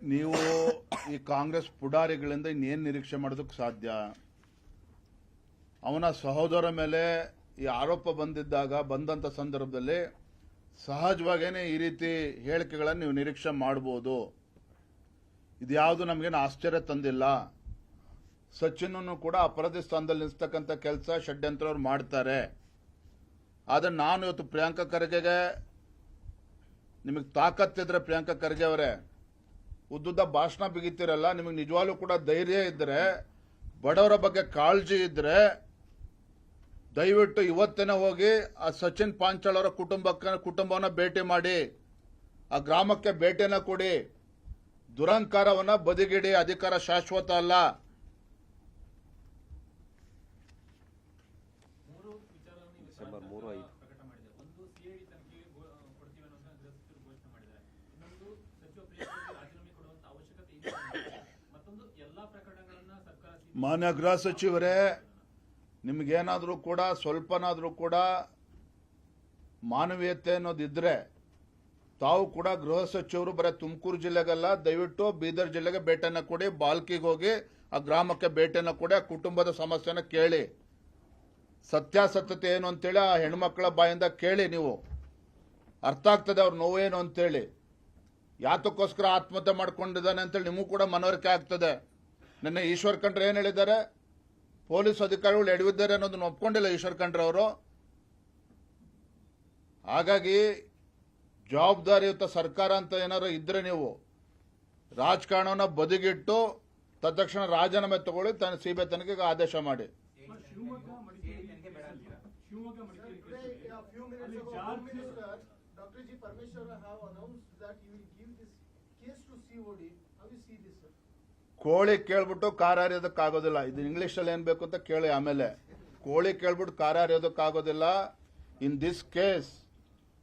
ನೀವು ಈ ಕಾಂಗ್ರೆಸ್ ಪುಡಾರಿಗಳಿಂದ ಇನ್ನೇನು ನಿರೀಕ್ಷೆ ಮಾಡೋದಕ್ಕೆ ಸಾಧ್ಯ? ಅವನ ಸಹೋದರ ಮೇಲೆ ಈ ಆರೋಪ ಬಂದಂತ ಸಂದರ್ಭದಲ್ಲಿ ಸಹಜವಾಗೇನೆ ಈ ರೀತಿ ಹೇಳಿಕೆಗಳನ್ನು ನೀವು ನಿರೀಕ್ಷೆ ಮಾಡಬಹುದು. ಇದ್ಯಾವುದು ನಮಗೇನು ಆಶ್ಚರ್ಯ ತಂದಿಲ್ಲ. ಸಚಿನ್ ಕೂಡ ಅಪರಾಧಿ ಸ್ಥಾನದಲ್ಲಿ ನಿಲ್ಲಿಸ್ತಕ್ಕಂಥ ಕೆಲಸ ಷಡ್ಯಂತ್ರವ್ರು ಮಾಡ್ತಾರೆ. ಆದರೆ ನಾನು ಇವತ್ತು ಪ್ರಿಯಾಂಕಾ ಖರ್ಗೆಗೆ, ನಿಮಗೆ ತಾಕತ್ತಿದ್ರೆ ಪ್ರಿಯಾಂಕಾ ಖರ್ಗೆ ಅವರೇ, ಉದ್ದುದ್ದ ಭಾಷಣ ಬಿಗಿತೀರಲ್ಲ, ನಿಮಗೆ ನಿಜವಾಗ್ಲೂ ಕೂಡ ಧೈರ್ಯ ಇದ್ರೆ, ಬಡವರ ಬಗ್ಗೆ ಕಾಳಜಿ ಇದ್ರೆ, ದಯವಿಟ್ಟು ಇವತ್ತೇನೆ ಹೋಗಿ ಆ ಸಚಿನ್ ಪಾಂಚಾಳ್ ಅವರ ಕುಟುಂಬವನ್ನ ಭೇಟಿ ಮಾಡಿ, ಆ ಗ್ರಾಮಕ್ಕೆ ಭೇಟಿಯನ್ನ ಕೊಡಿ. ದುರಂಕಾರವನ್ನ ಬದಿಗಿಡಿ. ಅಧಿಕಾರ ಶಾಶ್ವತ ಅಲ್ಲ. ಮಾನ್ಯ ಗೃಹ ಸಚಿವರೇ, ನಿಮಗೇನಾದರೂ ಕೂಡ ಸ್ವಲ್ಪನಾದರೂ ಕೂಡ ಮಾನವೀಯತೆ ಅನ್ನೋದಿದ್ರೆ ತಾವು ಕೂಡ ಗೃಹ ಸಚಿವರು ಬರೀ ತುಮಕೂರು ಜಿಲ್ಲೆಗಲ್ಲ, ದಯವಿಟ್ಟು ಬೀದರ್ ಜಿಲ್ಲೆಗೆ ಭೇಟಿಯನ್ನು ಕೊಡಿ. ಬಾಲ್ಕಿಗೆ ಹೋಗಿ ಆ ಗ್ರಾಮಕ್ಕೆ ಭೇಟಿಯನ್ನು ಕೊಡಿ. ಆ ಕುಟುಂಬದ ಸಮಸ್ಯೆನ ಕೇಳಿ. ಸತ್ಯಾಸತ್ಯತೆ ಏನು ಅಂತೇಳಿ ಆ ಹೆಣ್ಮಕ್ಳ ಬಾಯಿಂದ ಕೇಳಿ. ನೀವು ಅರ್ಥ ಆಗ್ತದೆ ಅವ್ರ ನೋವೇನು ಅಂತೇಳಿ. ಯಾತಕ್ಕೋಸ್ಕರ ಆತ್ಮಹತ್ಯೆ ಮಾಡ್ಕೊಂಡಿದ್ದಾನೆ ಅಂತೇಳಿ ನಿಮಗೂ ಕೂಡ ಮನವರಿಕೆ ಆಗ್ತದೆ. ನಿನ್ನೆ ಈಶ್ವರ್ ಖಂಡ್ರೆ ಏನು ಹೇಳಿದ್ದಾರೆ? ಪೊಲೀಸ್ ಅಧಿಕಾರಿಗಳು ಎಡವಿದ್ದಾರೆ ಅನ್ನೋದನ್ನ ಒಪ್ಕೊಂಡಿಲ್ಲ ಈಶ್ವರ್ ಖಂಡ್ರೆ ಅವರು. ಹಾಗಾಗಿ ಜವಾಬ್ದಾರಿಯುತ ಸರ್ಕಾರ ಅಂತ ಏನಾದ್ರು ಇದ್ರೆ ನೀವು ರಾಜಕಾರಣವನ್ನ ಬದಿಗಿಟ್ಟು ತತ್ಕ್ಷಣ ರಾಜೀನಾಮೆ ತಗೊಳ್ಳಿ, ಸಿಬಿಐ ತನಿಖೆಗೆ ಆದೇಶ ಮಾಡಿ. ಕೋಳಿ ಕೇಳ್ಬಿಟ್ಟು ಕಾರ ಹರಿಯೋದಕ್ಕಾಗೋದಿಲ್ಲ. ಇದು ಇಂಗ್ಲಿಷ್ ಅಲ್ಲಿ ಏನ್ ಬೇಕು ಅಂತ ಕೇಳಿ ಆಮೇಲೆ. ಕೋಳಿ ಕೇಳ್ಬಿಟ್ಟು ಕಾರ ಹರಿಯೋದಕ್ಕಾಗೋದಿಲ್ಲ. In this case,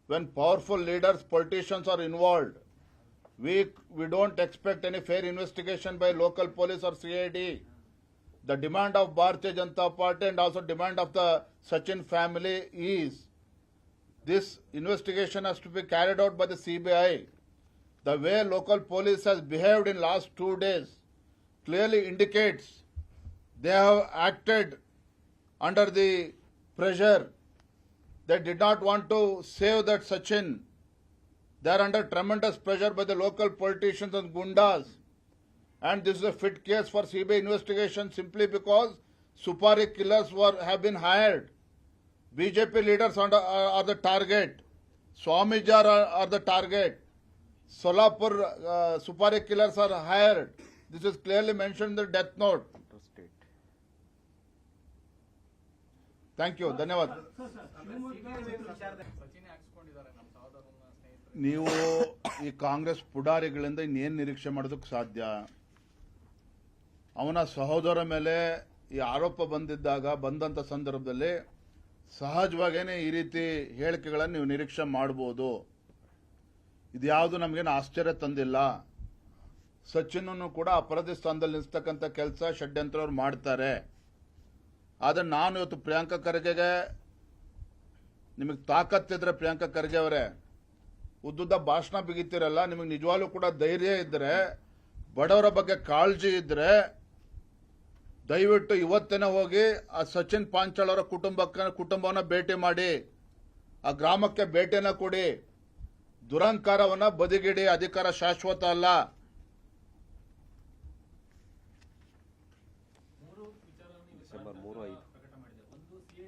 when powerful leaders, politicians are involved, we don't expect any fair investigation by local police or CID. The demand of Bharatiya Janata Party and also demand of the Sachin family is this investigation has to be carried out by the CBI. The way local police has behaved in last 2 days clearly indicates they have acted under the pressure. They did not want to save that Sachin. They are under tremendous pressure by the local politicians and gundas. And this is a fit case for CBI investigation simply because Supari killers have been hired. BJP leaders are the target. Swamiji are the target. Solapur Supari killers are hired. This is clearly mentioned in the death note. Thank you, ಧನ್ಯವಾದ. ನೀವು ಈ ಕಾಂಗ್ರೆಸ್ ಪುಡಾರಿಗಳಿಂದ ಇನ್ನೇನು ನಿರೀಕ್ಷೆ ಮಾಡೋದಕ್ಕೆ ಸಾಧ್ಯ? ಅವನ ಸಹೋದರ ಮೇಲೆ ಈ ಆರೋಪ ಬಂದಂತ ಸಂದರ್ಭದಲ್ಲಿ ಸಹಜವಾಗೇನೆ ಈ ರೀತಿ ಹೇಳಿಕೆಗಳನ್ನು ನೀವು ನಿರೀಕ್ಷೆ ಮಾಡಬಹುದು. ಇದ್ಯಾವುದು ನಮಗೇನು ಆಶ್ಚರ್ಯ ತಂದಿಲ್ಲ. ಸಚಿನ್ ಕೂಡ ಅಪರಾಧಿ ಸ್ಥಾನದಲ್ಲಿ ನಿಲ್ಲಿಸ್ತಕ್ಕಂಥ ಕೆಲಸ ಷಡ್ಯಂತ್ರವ್ರು ಮಾಡ್ತಾರೆ. ಆದರೆ ನಾನು ಇವತ್ತು ಪ್ರಿಯಾಂಕಾ ಖರ್ಗೆಗೆ, ನಿಮಗೆ ತಾಕತ್ತಿದ್ರೆ ಪ್ರಿಯಾಂಕಾ ಖರ್ಗೆ ಅವರೇ, ಉದ್ದುದ್ದ ಭಾಷಣ ಬಿಗಿತೀರಲ್ಲ, ನಿಮಗೆ ನಿಜವಾಗ್ಲೂ ಕೂಡ ಧೈರ್ಯ ಇದ್ರೆ, ಬಡವರ ಬಗ್ಗೆ ಕಾಳಜಿ ಇದ್ರೆ, ದಯವಿಟ್ಟು ಇವತ್ತೇನೆ ಹೋಗಿ ಆ ಸಚಿನ್ ಪಾಂಚಾಳ್ ಅವರ ಕುಟುಂಬವನ್ನ ಭೇಟಿ ಮಾಡಿ, ಆ ಗ್ರಾಮಕ್ಕೆ ಭೇಟಿಯನ್ನ ಕೊಡಿ. ದುರಂಕಾರವನ್ನ ಬದಿಗಿಡಿ. ಅಧಿಕಾರ ಶಾಶ್ವತ ಅಲ್ಲ. ಡಿಸೆಂಬರ್ 3-5